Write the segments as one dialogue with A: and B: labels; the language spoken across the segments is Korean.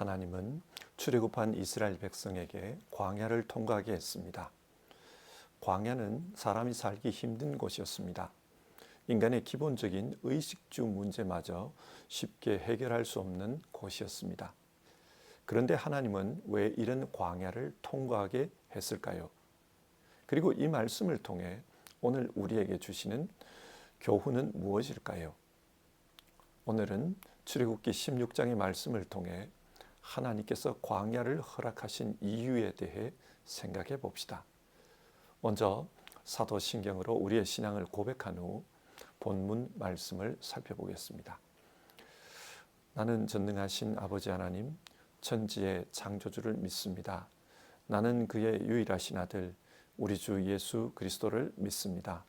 A: 하나님은 출애굽한 이스라엘 백성에게 광야를 통과하게 했습니다. 광야는 사람이 살기 힘든 곳이었습니다. 인간의 기본적인 의식주 문제마저 쉽게 해결할 수 없는 곳이었습니다. 그런데 하나님은 왜 이런 광야를 통과하게 했을까요? 그리고 이 말씀을 통해 오늘 우리에게 주시는 교훈은 무엇일까요? 오늘은 출애굽기 16장의 말씀을 통해 하나님께서 광야를 허락하신 이유에 대해 생각해 봅시다. 먼저 사도신경으로 우리의 신앙을 고백한 후 본문 말씀을 살펴보겠습니다. 나는 전능하신 아버지 하나님, 천지의 창조주를 믿습니다. 나는 그의 유일하신 아들, 우리 주 예수 그리스도를 믿습니다.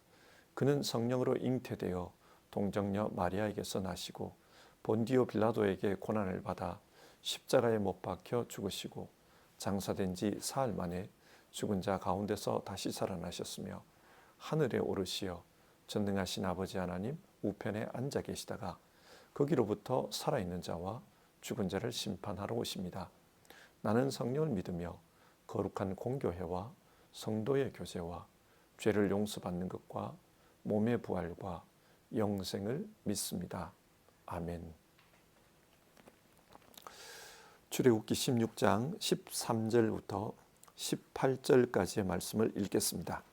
A: 그는 성령으로 잉태되어 동정녀 마리아에게서 나시고 본디오 빌라도에게 고난을 받아 십자가에 못 박혀 죽으시고 장사된 지 사흘 만에 죽은 자 가운데서 다시 살아나셨으며 하늘에 오르시어 전능하신 아버지 하나님 우편에 앉아 계시다가 거기로부터 살아있는 자와 죽은 자를 심판하러 오십니다. 나는 성령을 믿으며 거룩한 공교회와 성도의 교제와 죄를 용서받는 것과 몸의 부활과 영생을 믿습니다. 아멘. 출애굽기 16장 13절부터 18절까지의 말씀을 읽겠습니다.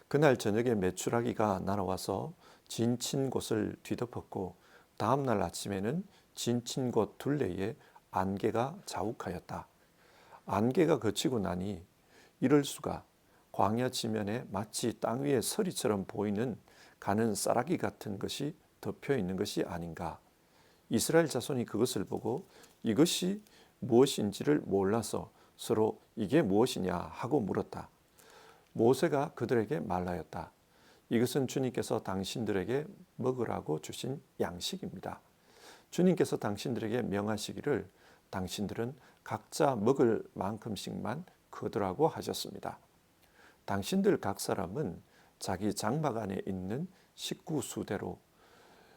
A: 그날 저녁에 메추라기가 날아와서 진친 곳을 뒤덮었고 다음 날 아침에는 진친 곳 둘레에 안개가 자욱하였다. 안개가 거치고 나니 이럴 수가, 광야 지면에 마치 땅 위에 서리처럼 보이는 가는 쌀아기 같은 것이 덮여 있는 것이 아닌가. 이스라엘 자손이 그것을 보고 이것이 무엇인지를 몰라서 서로 이게 무엇이냐 하고 물었다. 모세가 그들에게 말하였다. 이것은 주님께서 당신들에게 먹으라고 주신 양식입니다. 주님께서 당신들에게 명하시기를 당신들은 각자 먹을 만큼씩만 거두라고 하셨습니다. 당신들 각 사람은 자기 장막 안에 있는 식구 수대로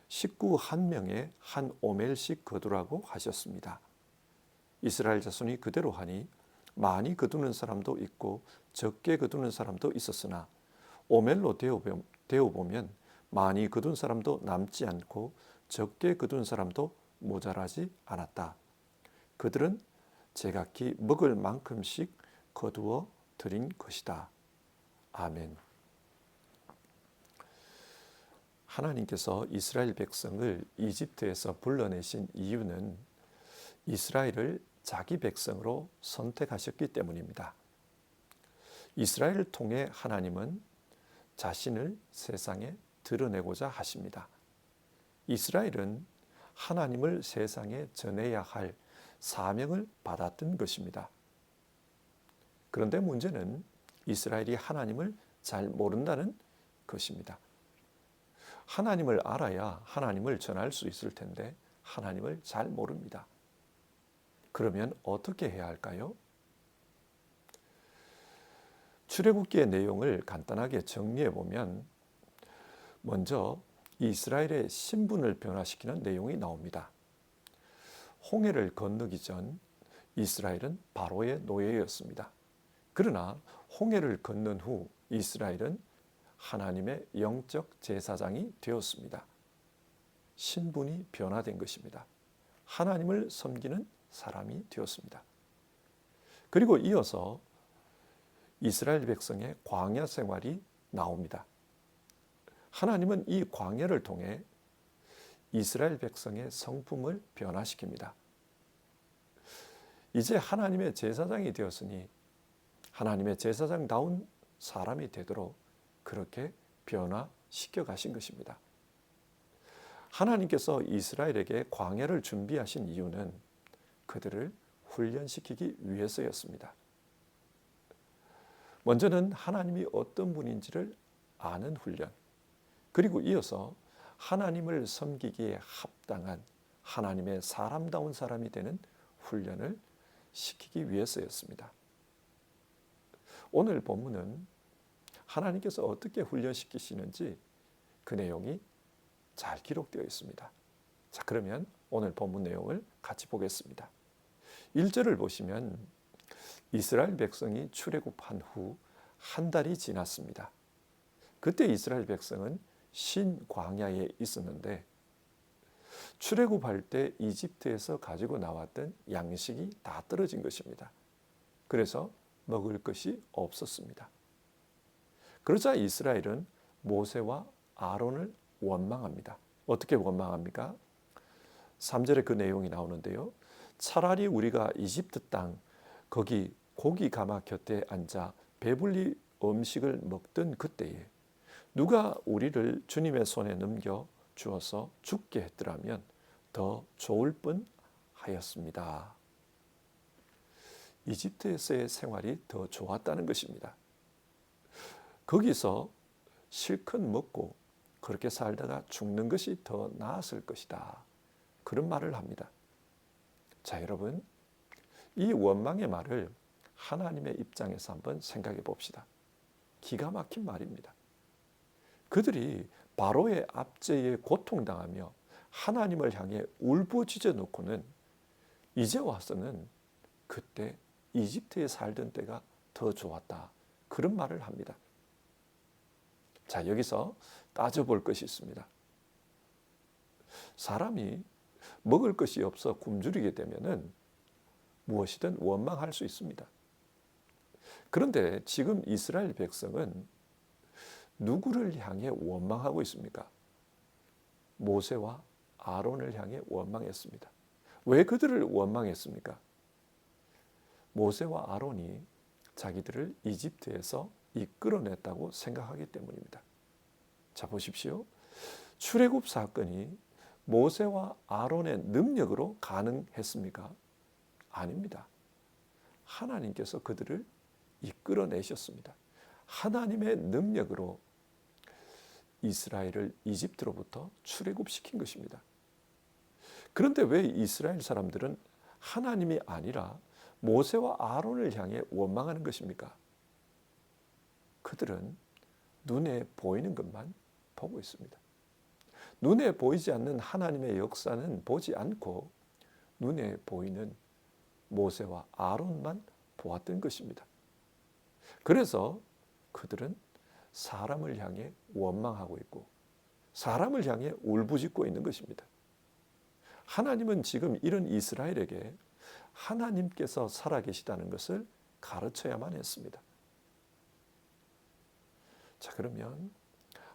A: 식구 한 명에 한 오멜씩 거두라고 하셨습니다. 이스라엘 자손이 그대로 하니 많이 거두는 사람도 있고 적게 거두는 사람도 있었으나 오멜로 되어보면 많이 거둔 사람도 남지 않고 적게 거둔 사람도 모자라지 않았다. 그들은 제각기 먹을 만큼씩 거두어 드린 것이다. 아멘. 하나님께서 이스라엘 백성을 이집트에서 불러내신 이유는 이스라엘을 자기 백성으로 선택하셨기 때문입니다. 이스라엘을 통해 하나님은 자신을 세상에 드러내고자 하십니다. 이스라엘은 하나님을 세상에 전해야 할 사명을 받았던 것입니다. 그런데 문제는 이스라엘이 하나님을 잘 모른다는 것입니다. 하나님을 알아야 하나님을 전할 수 있을 텐데 하나님을 잘 모릅니다. 그러면 어떻게 해야 할까요? 출애굽기의 내용을 간단하게 정리해 보면 먼저 이스라엘의 신분을 변화시키는 내용이 나옵니다. 홍해를 건너기 전 이스라엘은 바로의 노예였습니다. 그러나 홍해를 건넌 후 이스라엘은 하나님의 영적 제사장이 되었습니다. 신분이 변화된 것입니다. 하나님을 섬기는 사람이 되었습니다. 그리고 이어서 이스라엘 백성의 광야 생활이 나옵니다. 하나님은 이 광야를 통해 이스라엘 백성의 성품을 변화시킵니다. 이제 하나님의 제사장이 되었으니 하나님의 제사장다운 사람이 되도록 그렇게 변화시켜 가신 것입니다. 하나님께서 이스라엘에게 광야를 준비하신 이유는 그들을 훈련시키기 위해서였습니다. 먼저는 하나님이 어떤 분인지를 아는 훈련, 그리고 이어서 하나님을 섬기기에 합당한 하나님의 사람다운 사람이 되는 훈련을 시키기 위해서였습니다. 오늘 본문은 하나님께서 어떻게 훈련시키시는지 그 내용이 잘 기록되어 있습니다. 자, 그러면 오늘 본문 내용을 같이 보겠습니다. 1절을 보시면 이스라엘 백성이 출애굽한 후 한 달이 지났습니다. 그때 이스라엘 백성은 신광야에 있었는데 출애굽할 때 이집트에서 가지고 나왔던 양식이 다 떨어진 것입니다. 그래서 먹을 것이 없었습니다. 그러자 이스라엘은 모세와 아론을 원망합니다. 어떻게 원망합니까? 3절에 그 내용이 나오는데요. 차라리 우리가 이집트 땅 거기 고기 가마 곁에 앉아 배불리 음식을 먹던 그때에 누가 우리를 주님의 손에 넘겨 주어서 죽게 했더라면 더 좋을 뻔하였습니다. 이집트에서의 생활이 더 좋았다는 것입니다. 거기서 실컷 먹고 그렇게 살다가 죽는 것이 더 나았을 것이다. 그런 말을 합니다. 자, 여러분, 이 원망의 말을 하나님의 입장에서 한번 생각해 봅시다. 기가 막힌 말입니다. 그들이 바로의 압제에 고통당하며 하나님을 향해 울부짖어 놓고는 이제 와서는 그때 이집트에 살던 때가 더 좋았다. 그런 말을 합니다. 자, 여기서 따져볼 것이 있습니다. 사람이 먹을 것이 없어 굶주리게 되면은 무엇이든 원망할 수 있습니다. 그런데 지금 이스라엘 백성은 누구를 향해 원망하고 있습니까? 모세와 아론을 향해 원망했습니다. 왜 그들을 원망했습니까? 모세와 아론이 자기들을 이집트에서 이끌어냈다고 생각하기 때문입니다. 자, 보십시오. 출애굽 사건이 모세와 아론의 능력으로 가능했습니까? 아닙니다. 하나님께서 그들을 이끌어내셨습니다. 하나님의 능력으로 이스라엘을 이집트로부터 출애굽시킨 것입니다. 그런데 왜 이스라엘 사람들은 하나님이 아니라 모세와 아론을 향해 원망하는 것입니까? 그들은 눈에 보이는 것만 보고 있습니다. 눈에 보이지 않는 하나님의 역사는 보지 않고 눈에 보이는 모세와 아론만 보았던 것입니다. 그래서 그들은 사람을 향해 원망하고 있고 사람을 향해 울부짖고 있는 것입니다. 하나님은 지금 이런 이스라엘에게 하나님께서 살아계시다는 것을 가르쳐야만 했습니다. 자, 그러면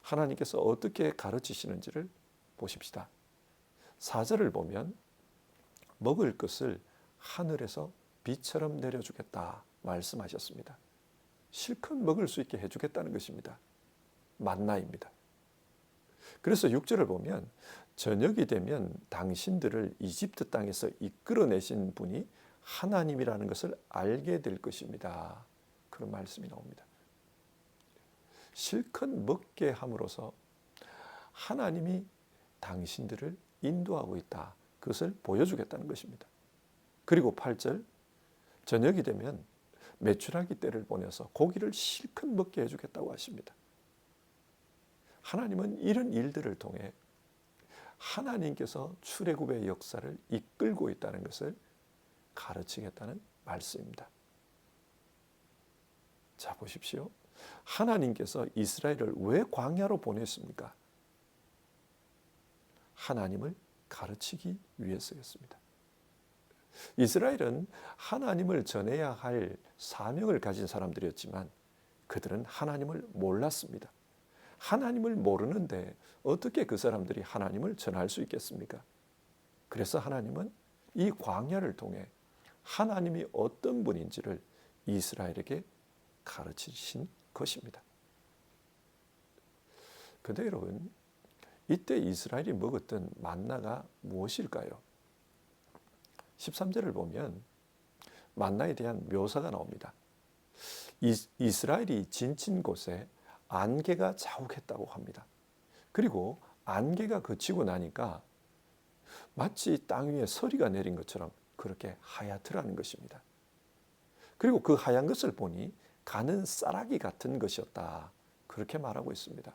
A: 하나님께서 어떻게 가르치시는지를 보십시다. 4절을 보면 먹을 것을 하늘에서 비처럼 내려주겠다 말씀하셨습니다. 실컷 먹을 수 있게 해주겠다는 것입니다. 만나입니다. 그래서 6절을 보면 저녁이 되면 당신들을 이집트 땅에서 이끌어내신 분이 하나님이라는 것을 알게 될 것입니다. 그런 말씀이 나옵니다. 실컷 먹게 함으로써 하나님이 당신들을 인도하고 있다. 그것을 보여주겠다는 것입니다. 그리고 8절 저녁이 되면 메추라기 떼를 보내서 고기를 실컷 먹게 해주겠다고 하십니다. 하나님은 이런 일들을 통해 하나님께서 출애굽의 역사를 이끌고 있다는 것을 가르치겠다는 말씀입니다. 자, 보십시오. 하나님께서 이스라엘을 왜 광야로 보냈습니까? 하나님을 가르치기 위해서였습니다. 이스라엘은 하나님을 전해야 할 사명을 가진 사람들이었지만 그들은 하나님을 몰랐습니다. 하나님을 모르는데 어떻게 그 사람들이 하나님을 전할 수 있겠습니까? 그래서 하나님은 이 광야를 통해 하나님이 어떤 분인지를 이스라엘에게 가르치신 것입니다. 그런데 여러분, 이때 이스라엘이 먹었던 만나가 무엇일까요? 13절을 보면 만나에 대한 묘사가 나옵니다. 이스라엘이 지친 곳에 안개가 자욱했다고 합니다. 그리고 안개가 그치고 나니까 마치 땅 위에 서리가 내린 것처럼 그렇게 하얗더라는 것입니다. 그리고 그 하얀 것을 보니 가는 쌀아기 같은 것이었다. 그렇게 말하고 있습니다.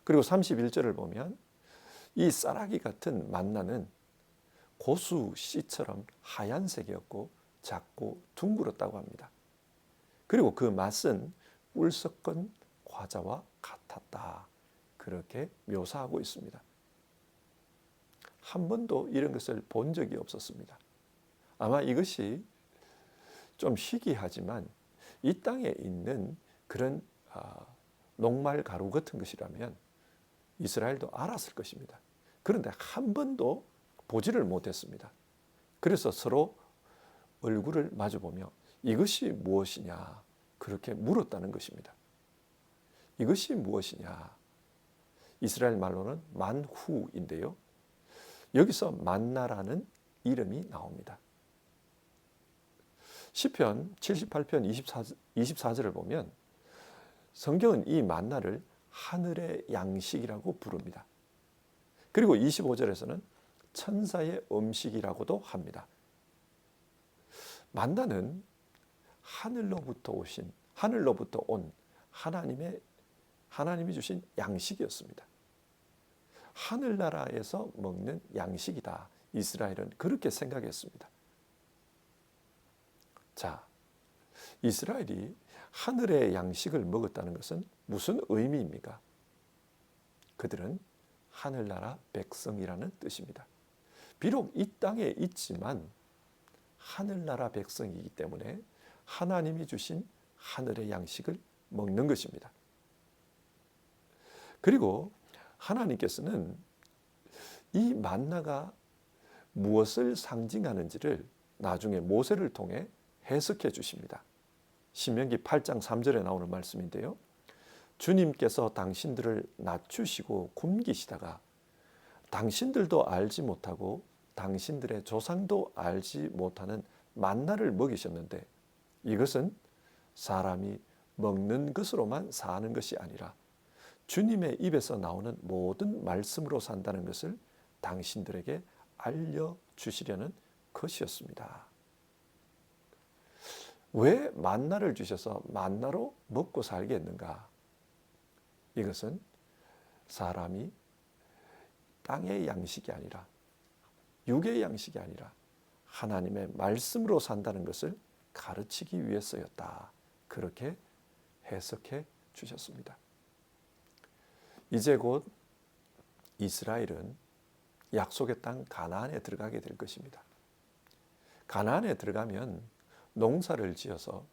A: 그리고 31절을 보면 이 쌀아기 같은 만나는 고수 씨처럼 하얀색이었고 작고 둥글었다고 합니다. 그리고 그 맛은 꿀 섞은 과자와 같았다. 그렇게 묘사하고 있습니다. 한 번도 이런 것을 본 적이 없었습니다. 아마 이것이 좀 희귀하지만 이 땅에 있는 그런 녹말 가루 같은 것이라면 이스라엘도 알았을 것입니다. 그런데 한 번도 보지를 못했습니다. 그래서 서로 얼굴을 마주보며 이것이 무엇이냐 그렇게 물었다는 것입니다. 이것이 무엇이냐? 이스라엘 말로는 만후인데요. 여기서 만나라는 이름이 나옵니다. 시편 78편 24절을 보면 성경은 이 만나를 하늘의 양식이라고 부릅니다. 그리고 25절에서는 천사의 음식이라고도 합니다. 만나는 하늘로부터 온 하나님이 주신 양식이었습니다. 하늘나라에서 먹는 양식이다. 이스라엘은 그렇게 생각했습니다. 자, 이스라엘이 하늘의 양식을 먹었다는 것은 무슨 의미입니까? 그들은 하늘나라 백성이라는 뜻입니다. 비록 이 땅에 있지만 하늘나라 백성이기 때문에 하나님이 주신 하늘의 양식을 먹는 것입니다. 그리고 하나님께서는 이 만나가 무엇을 상징하는지를 나중에 모세를 통해 해석해 주십니다. 신명기 8장 3절에 나오는 말씀인데요. 주님께서 당신들을 낮추시고 굶기시다가 당신들도 알지 못하고 당신들의 조상도 알지 못하는 만나를 먹이셨는데 이것은 사람이 먹는 것으로만 사는 것이 아니라 주님의 입에서 나오는 모든 말씀으로 산다는 것을 당신들에게 알려주시려는 것이었습니다. 왜 만나를 주셔서 만나로 먹고 살게 했는가? 이것은 사람이 땅의 양식이 아니라 육의 양식이 아니라 하나님의 말씀으로 산다는 것을 가르치기 위해서였다. 그렇게 해석해 주셨습니다. 이제 곧 이스라엘은 약속의 땅 가나안에 들어가게 될 것입니다. 가나안에 들어가면 농사를 지어서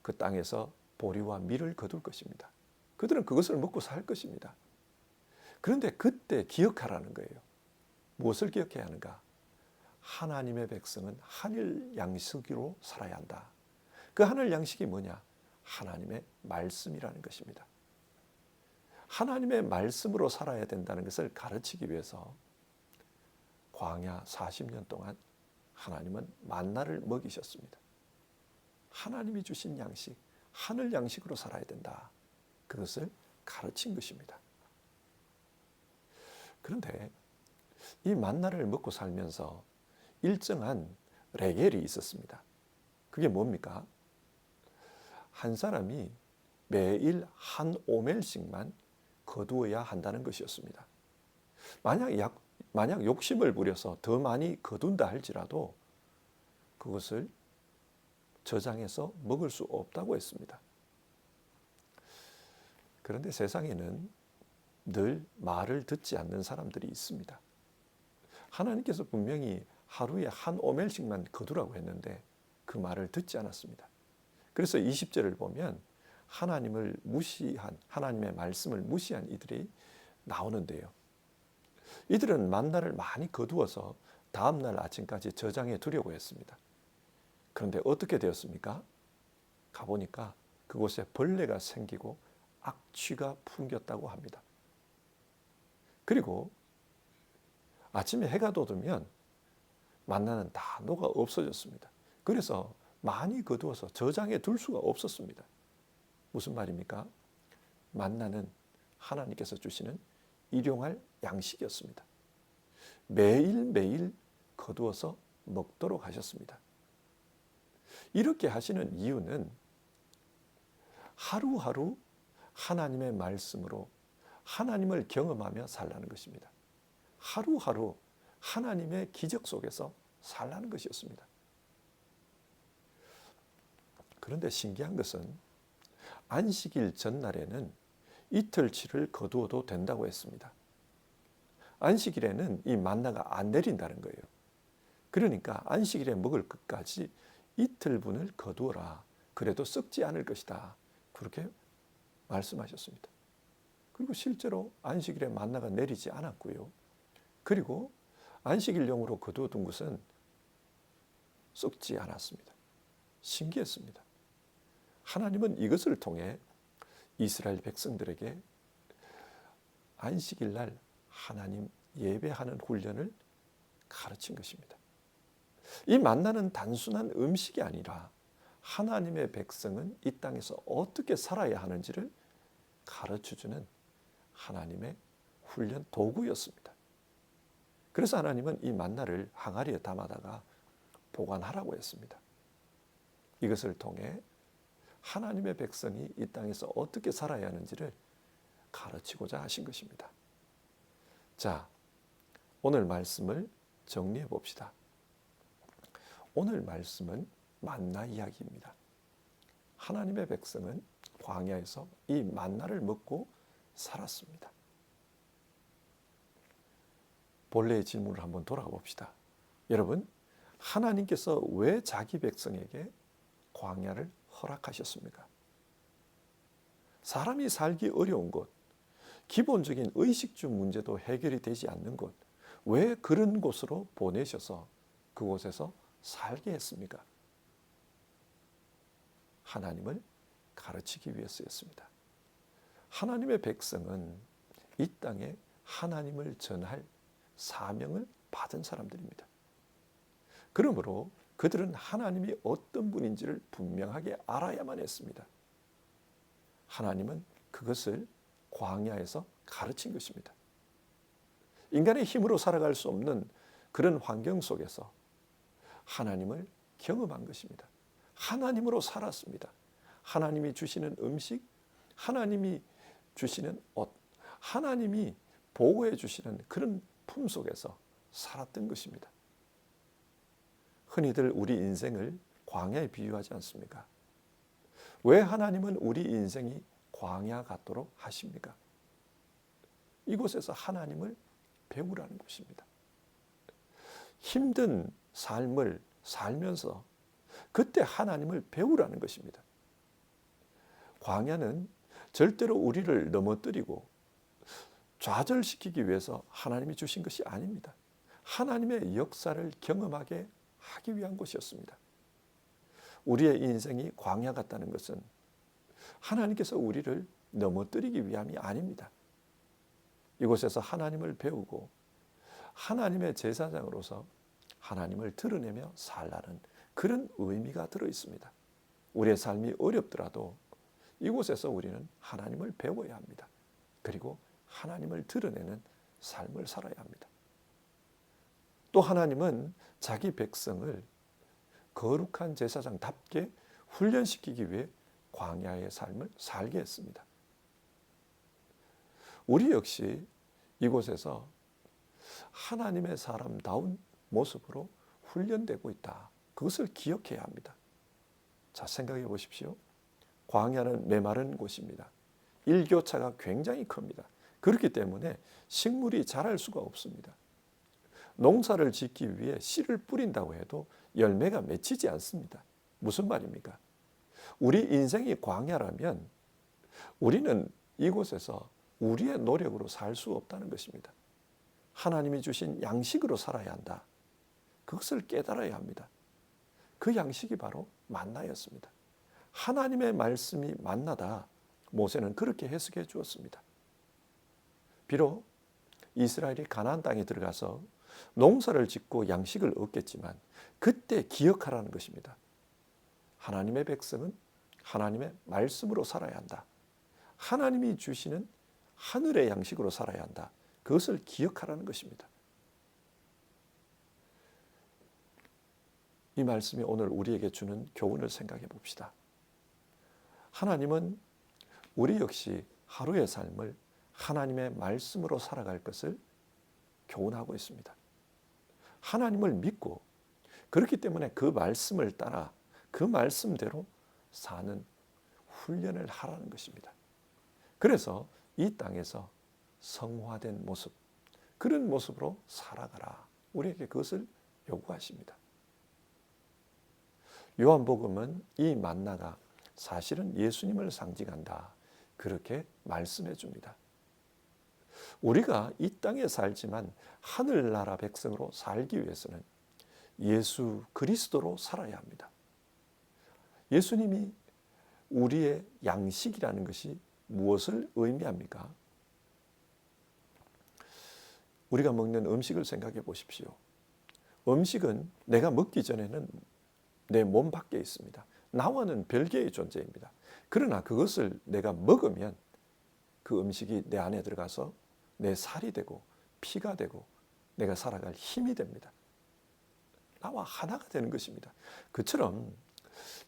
A: 그 땅에서 보리와 밀을 거둘 것입니다. 그들은 그것을 먹고 살 것입니다. 그런데 그때 기억하라는 거예요. 무엇을 기억해야 하는가? 하나님의 백성은 하늘 양식으로 살아야 한다. 그 하늘 양식이 뭐냐? 하나님의 말씀이라는 것입니다. 하나님의 말씀으로 살아야 된다는 것을 가르치기 위해서 광야 40년 동안 하나님은 만나를 먹이셨습니다. 하나님이 주신 양식, 하늘 양식으로 살아야 된다. 그것을 가르친 것입니다. 그런데 이 만나를 먹고 살면서 일정한 레겔이 있었습니다. 그게 뭡니까? 한 사람이 매일 한 오멜씩만 거두어야 한다는 것이었습니다. 만약 욕심을 부려서 더 많이 거둔다 할지라도 그것을 저장해서 먹을 수 없다고 했습니다. 그런데 세상에는 늘 말을 듣지 않는 사람들이 있습니다. 하나님께서 분명히 하루에 한 오멜씩만 거두라고 했는데 그 말을 듣지 않았습니다. 그래서 20절을 보면 하나님을 무시한, 하나님의 말씀을 무시한 이들이 나오는데요. 이들은 만나를 많이 거두어서 다음날 아침까지 저장해 두려고 했습니다. 그런데 어떻게 되었습니까? 가보니까 그곳에 벌레가 생기고 악취가 풍겼다고 합니다. 그리고 아침에 해가 돋으면 만나는 다 녹아 없어졌습니다. 그래서 많이 거두어서 저장해 둘 수가 없었습니다. 무슨 말입니까? 만나는 하나님께서 주시는 일용할 양식이었습니다. 매일매일 거두어서 먹도록 하셨습니다. 이렇게 하시는 이유는 하루하루 하나님의 말씀으로 하나님을 경험하며 살라는 것입니다. 하루하루 하나님의 기적 속에서 살라는 것이었습니다. 그런데 신기한 것은 안식일 전날에는 이틀치를 거두어도 된다고 했습니다. 안식일에는 이 만나가 안 내린다는 거예요. 그러니까 안식일에 먹을 것까지 이틀분을 거두어라. 그래도 썩지 않을 것이다. 그렇게 말씀하셨습니다. 그리고 실제로 안식일에 만나가 내리지 않았고요. 그리고 안식일용으로 거두어둔 것은 썩지 않았습니다. 신기했습니다. 하나님은 이것을 통해 이스라엘 백성들에게 안식일 날 하나님 예배하는 훈련을 가르친 것입니다. 이 만나는 단순한 음식이 아니라 하나님의 백성은 이 땅에서 어떻게 살아야 하는지를 가르쳐주는 하나님의 훈련 도구였습니다. 그래서 하나님은 이 만나를 항아리에 담아다가 보관하라고 했습니다. 이것을 통해 하나님의 백성이 이 땅에서 어떻게 살아야 하는지를 가르치고자 하신 것입니다. 자, 오늘 말씀을 정리해 봅시다. 오늘 말씀은 만나 이야기입니다. 하나님의 백성은 광야에서 이 만나를 먹고 살았습니다. 본래의 질문을 한번 돌아가 봅시다. 여러분, 하나님께서 왜 자기 백성에게 광야를 허락하셨습니까? 사람이 살기 어려운 곳, 기본적인 의식주 문제도 해결이 되지 않는 곳, 왜 그런 곳으로 보내셔서 그곳에서 살게 했습니까? 하나님을 가르치기 위해서였습니다. 하나님의 백성은 이 땅에 하나님을 전할 사명을 받은 사람들입니다. 그러므로 그들은 하나님이 어떤 분인지를 분명하게 알아야만 했습니다. 하나님은 그것을 광야에서 가르친 것입니다. 인간의 힘으로 살아갈 수 없는 그런 환경 속에서 하나님을 경험한 것입니다. 하나님으로 살았습니다. 하나님이 주시는 음식, 하나님이 주시는 옷, 하나님이 보호해 주시는 그런 품 속에서 살았던 것입니다. 흔히들 우리 인생을 광야에 비유하지 않습니까? 왜 하나님은 우리 인생이 광야 같도록 하십니까? 이곳에서 하나님을 배우라는 것입니다. 힘든 삶을 살면서 그때 하나님을 배우라는 것입니다. 광야는 절대로 우리를 넘어뜨리고 좌절시키기 위해서 하나님이 주신 것이 아닙니다. 하나님의 역사를 경험하게 하기 위한 것이었습니다. 우리의 인생이 광야 같다는 것은 하나님께서 우리를 넘어뜨리기 위함이 아닙니다. 이곳에서 하나님을 배우고 하나님의 제사장으로서 하나님을 드러내며 살라는 그런 의미가 들어 있습니다. 우리의 삶이 어렵더라도 이곳에서 우리는 하나님을 배워야 합니다. 그리고 하나님을 드러내는 삶을 살아야 합니다. 또 하나님은 자기 백성을 거룩한 제사장답게 훈련시키기 위해 광야의 삶을 살게 했습니다. 우리 역시 이곳에서 하나님의 사람다운 모습으로 훈련되고 있다. 그것을 기억해야 합니다. 자, 생각해 보십시오. 광야는 메마른 곳입니다. 일교차가 굉장히 큽니다. 그렇기 때문에 식물이 자랄 수가 없습니다. 농사를 짓기 위해 씨를 뿌린다고 해도 열매가 맺히지 않습니다. 무슨 말입니까? 우리 인생이 광야라면 우리는 이곳에서 우리의 노력으로 살 수 없다는 것입니다. 하나님이 주신 양식으로 살아야 한다. 그것을 깨달아야 합니다. 그 양식이 바로 만나였습니다. 하나님의 말씀이 만나다 모세는 그렇게 해석해 주었습니다. 비록 이스라엘이 가나안 땅에 들어가서 농사를 짓고 양식을 얻겠지만 그때 기억하라는 것입니다. 하나님의 백성은 하나님의 말씀으로 살아야 한다. 하나님이 주시는 하늘의 양식으로 살아야 한다. 그것을 기억하라는 것입니다. 이 말씀이 오늘 우리에게 주는 교훈을 생각해 봅시다. 하나님은 우리 역시 하루의 삶을 하나님의 말씀으로 살아갈 것을 교훈하고 있습니다. 하나님을 믿고 그렇기 때문에 그 말씀을 따라 그 말씀대로 사는 훈련을 하라는 것입니다. 그래서 이 땅에서 성화된 모습, 그런 모습으로 살아가라. 우리에게 그것을 요구하십니다. 요한복음은 이 만나가 사실은 예수님을 상징한다. 그렇게 말씀해 줍니다. 우리가 이 땅에 살지만 하늘나라 백성으로 살기 위해서는 예수 그리스도로 살아야 합니다. 예수님이 우리의 양식이라는 것이 무엇을 의미합니까? 우리가 먹는 음식을 생각해 보십시오. 음식은 내가 먹기 전에는 내 몸 밖에 있습니다. 나와는 별개의 존재입니다. 그러나 그것을 내가 먹으면 그 음식이 내 안에 들어가서 내 살이 되고 피가 되고 내가 살아갈 힘이 됩니다. 나와 하나가 되는 것입니다. 그처럼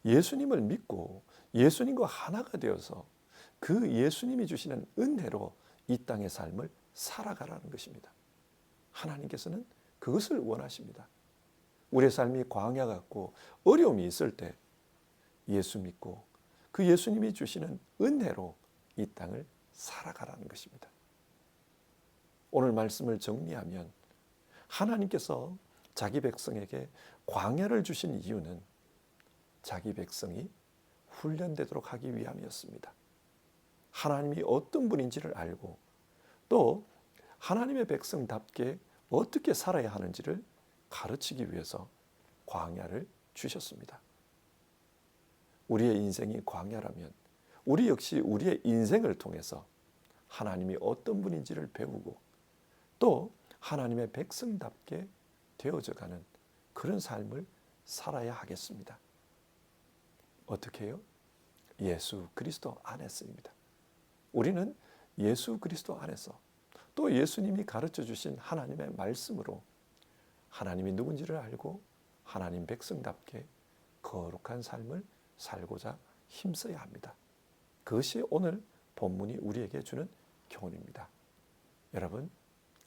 A: 예수님을 믿고 예수님과 하나가 되어서 그 예수님이 주시는 은혜로 이 땅의 삶을 살아가라는 것입니다. 하나님께서는 그것을 원하십니다. 우리의 삶이 광야 같고 어려움이 있을 때 예수 믿고 그 예수님이 주시는 은혜로 이 땅을 살아가라는 것입니다. 오늘 말씀을 정리하면 하나님께서 자기 백성에게 광야를 주신 이유는 자기 백성이 훈련되도록 하기 위함이었습니다. 하나님이 어떤 분인지를 알고 또 하나님의 백성답게 어떻게 살아야 하는지를 가르치기 위해서 광야를 주셨습니다. 우리의 인생이 광야라면 우리 역시 우리의 인생을 통해서 하나님이 어떤 분인지를 배우고 또 하나님의 백성답게 되어져가는 그런 삶을 살아야 하겠습니다. 어떻게 해요? 예수 그리스도 안에서입니다. 우리는 예수 그리스도 안에서 또 예수님이 가르쳐 주신 하나님의 말씀으로 하나님이 누군지를 알고 하나님 백성답게 거룩한 삶을 살고자 힘써야 합니다. 그것이 오늘 본문이 우리에게 주는 교훈입니다. 여러분,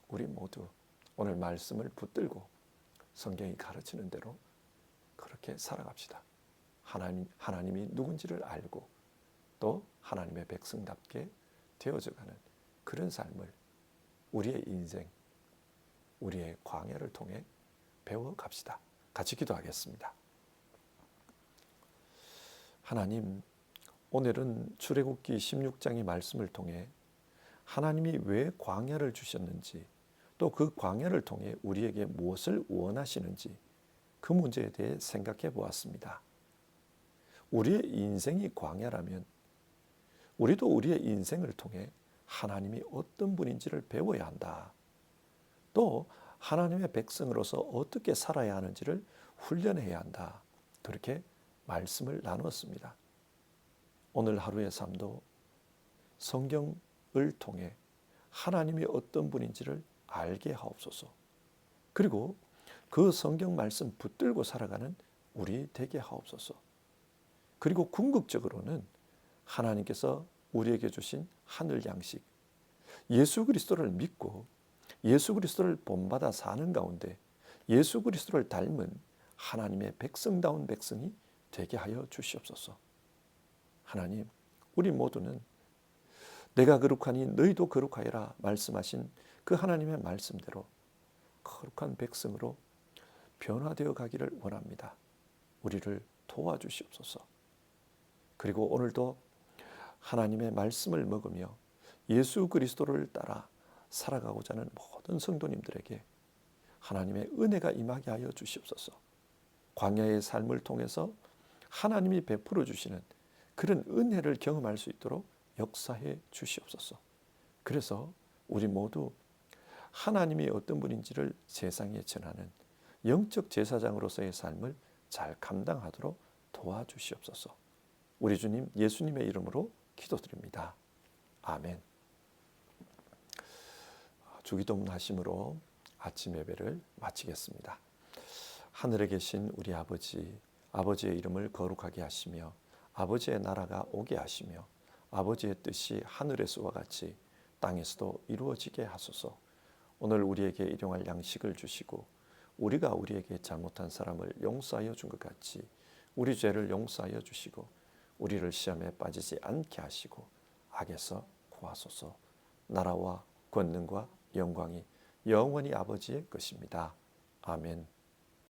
A: 우리 모두 오늘 말씀을 붙들고 성경이 가르치는 대로 그렇게 살아갑시다. 하나님이 누군지를 알고 또 하나님의 백성답게 되어져가는 그런 삶을 우리의 인생, 우리의 광야를 통해 배워갑시다. 같이 기도하겠습니다. 하나님, 오늘은 출애굽기 16장의 말씀을 통해 하나님이 왜 광야를 주셨는지 또 그 광야를 통해 우리에게 무엇을 원하시는지 그 문제에 대해 생각해 보았습니다. 우리의 인생이 광야라면 우리도 우리의 인생을 통해 하나님이 어떤 분인지를 배워야 한다. 또 하나님의 백성으로서 어떻게 살아야 하는지를 훈련해야 한다. 그렇게 말씀을 나누었습니다. 오늘 하루의 삶도 성경을 통해 하나님이 어떤 분인지를 알게 하옵소서. 그리고 그 성경 말씀 붙들고 살아가는 우리 되게 하옵소서. 그리고 궁극적으로는 하나님께서 우리에게 주신 하늘 양식 예수 그리스도를 믿고 예수 그리스도를 본받아 사는 가운데 예수 그리스도를 닮은 하나님의 백성다운 백성이 되게 하여 주시옵소서. 하나님, 우리 모두는 내가 거룩하니 너희도 거룩하여라 말씀하신 그 하나님의 말씀대로 거룩한 백성으로 변화되어 가기를 원합니다. 우리를 도와주시옵소서. 그리고 오늘도 하나님의 말씀을 먹으며 예수 그리스도를 따라 살아가고자 하는 모든 성도님들에게 하나님의 은혜가 임하게 하여 주시옵소서. 광야의 삶을 통해서 하나님이 베풀어 주시는 그런 은혜를 경험할 수 있도록 역사해 주시옵소서. 그래서 우리 모두 하나님이 어떤 분인지를 세상에 전하는 영적 제사장으로서의 삶을 잘 감당하도록 도와주시옵소서. 우리 주님 예수님의 이름으로 기도드립니다. 아멘. 주기도문 하심으로 아침 예배를 마치겠습니다. 하늘에 계신 우리 아버지, 아버지의 이름을 거룩하게 하시며 아버지의 나라가 오게 하시며 아버지의 뜻이 하늘에서와 같이 땅에서도 이루어지게 하소서. 오늘 우리에게 일용할 양식을 주시고 우리가 우리에게 잘못한 사람을 용서하여 준 것 같이 우리 죄를 용서하여 주시고 우리를 시험에 빠지지 않게 하시고 악에서 구하소서. 나라와 권능과 영광이 영원히 아버지의 것입니다. 아멘.